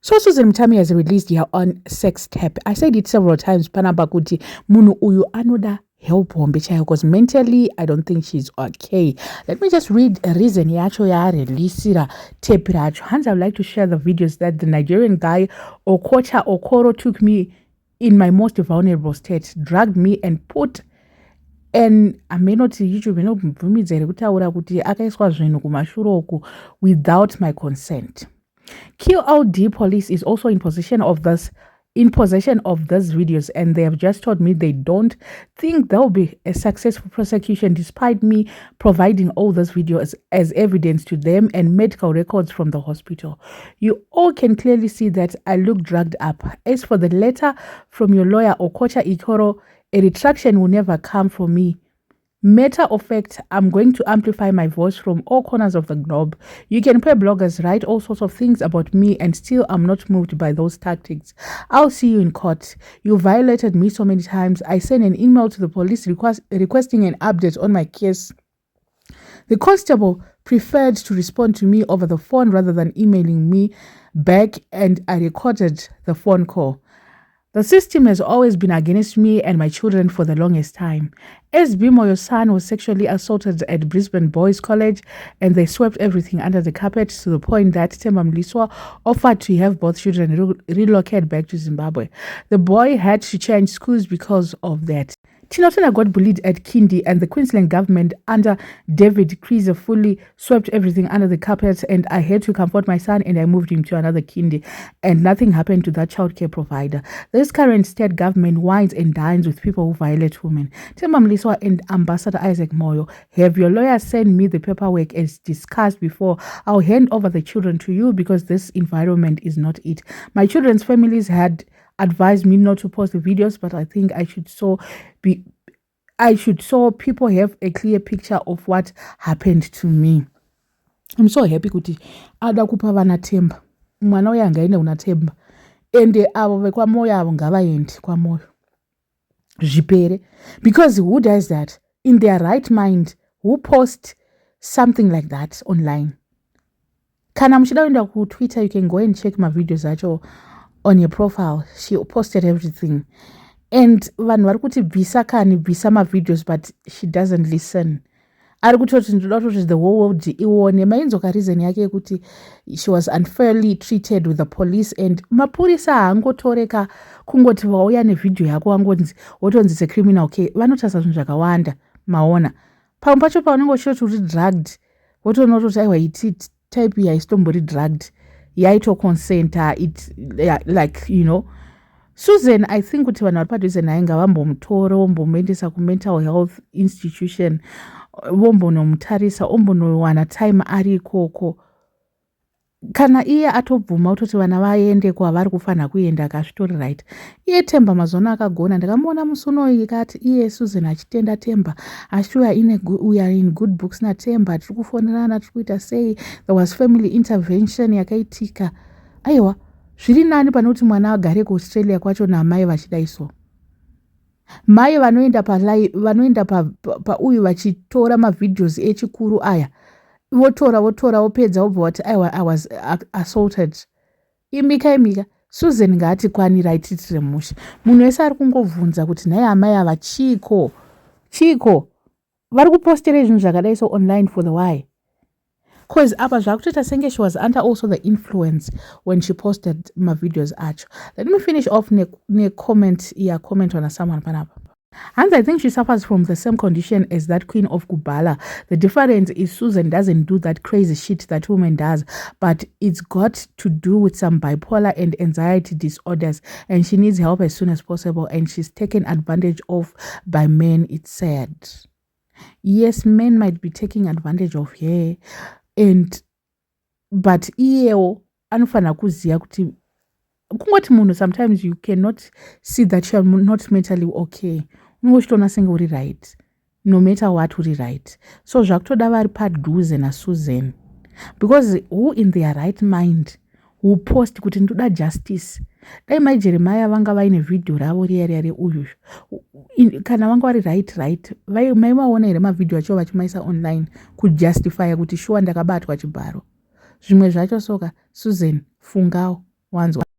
So Susan Mutami has released her own sex tape. I said it several times, panapa kuti munu uyu anoda help hombe chayo because mentally I don't think she's okay. Let me just read a reason yacho ya releasira tape racho. Hence I would like to share the videos that the Nigerian guy Okocha Okoro took me in my most vulnerable state, dragged me and put and amenoti YouTube inobvumidzere kutaura kuti akaiswa zvinhu kumashure uku without my consent. QLD police is also in possession of these videos, and they have just told me they don't think there will be a successful prosecution despite me providing all those videos as evidence to them and medical records from the hospital. You all can clearly see that I look drugged up. As for the letter from your lawyer Okocha Ikoro, a retraction will never come from me. Matter of fact, I'm going to amplify my voice from all corners of the globe. You can pay bloggers write all sorts of things about me and still I'm not moved by those tactics. I'll see you in court. You violated me so many times. I sent an email to the police requesting an update on my case. The constable preferred to respond to me over the phone rather than emailing me back, and I recorded the phone call. The system has always been against me and my children for the longest time. SB Moyo's son was sexually assaulted at Brisbane Boys College and they swept everything under the carpet to the point that Themba Mliswa offered to have both children relocate back to Zimbabwe. The boy had to change schools because of that. Tinotela got bullied at Kindi and the Queensland government under David Krieger fully swept everything under the carpet, and I had to comfort my son and I moved him to another Kindi, and nothing happened to that childcare provider. This current state government wines and dines with people who violate women. Themba Mliswa and Ambassador Isaac Moyo, have your lawyer send me the paperwork as discussed before. I'll hand over the children to you because this environment is not it. My children's families had advised me not to post the videos, but I think I should so people have a clear picture of what happened to me. I'm so happy kuti ada kupa vana Themba. Mwana uya ngaine una Themba. Ende avo vekwamoyo avo ngavaendi kwamoyo. Zvipere. Because who does that? In their right mind, who post something like that online? Kana mchida wenda ku Twitter, you can go and check my videos acho on your profile. She posted everything. And vanhu vari kuti bvisa ma videos, but she doesn't listen. Ari kutoti ndodoti the whole world ione. Mainzoka reason yake kuti she was unfairly treated with the police, and mapurisa haangotoreka kungoti vauya nevideo yako wangonzi wotonzi it's a criminal case. Vanotasa zvinhu zvakawanda maona. Pamwe pacho paunenge uchitoti uri drugged, wotoona kuti aiwa iti type ya isitombori drugged. Yaito consenta, it like, you know. Susan, I think kuti vanhu vari padhuze naye ngavambomutora vombomuendesa ku-mental health institution, vombonomutarisa, ombonowana time ari ikoko. Kana iye atobvuma utoti vana vaende kwavari kufanira kuenda kazvitori right. Iye Themba mazona akagona, ndakamuona musuno ikati iye Susan achitenda Themba, ashuya we are in good books na Themba, tiri kufonerana, tiri kuita sei, there was family intervention yakaitika. Aiwa, zviri nani panoti mwana agare kuAustralia kwacho namai vachidaiso. Mai vanoenda pauyu vachitora mavideos echikuru aya. Votora vopedza vobva vati I was assaulted. Imika Susan ngati kwani raititire musha. Munhu wese ari kungovhunza kuti naye amai ava chiko vari kupostera zvinhu zvakadai so online for the why. Because apa zvakutoita senge she was under also the influence when she posted my videos acho. Let me finish off ne comment on someone panapa. And I think she suffers from the same condition as that Queen of Kubala. The difference is Susan doesn't do that crazy shit that woman does, but it's got to do with some bipolar and anxiety disorders, and she needs help as soon as possible, and she's taken advantage of by men, it's sad. Yes, men might be taking advantage of her, but iyo anofana kuziya kuti kungoti munhu sometimes you cannot see that you are not mentally okay. Ungochitona senge uri right, no matter what uri right. So zvakutoda vari padhuze naSusan, because who in their right mind who post kuti ndoda justice. Dai mai Jeremiah vanga vaine video ravo riya uyu, kana vanga vari right mai vaona here mavideo acho vachimaisa online kujustify kuti shuwa ndakabatwa chibharo. Zvimwe zvacho soka Susan fungawo. wanzi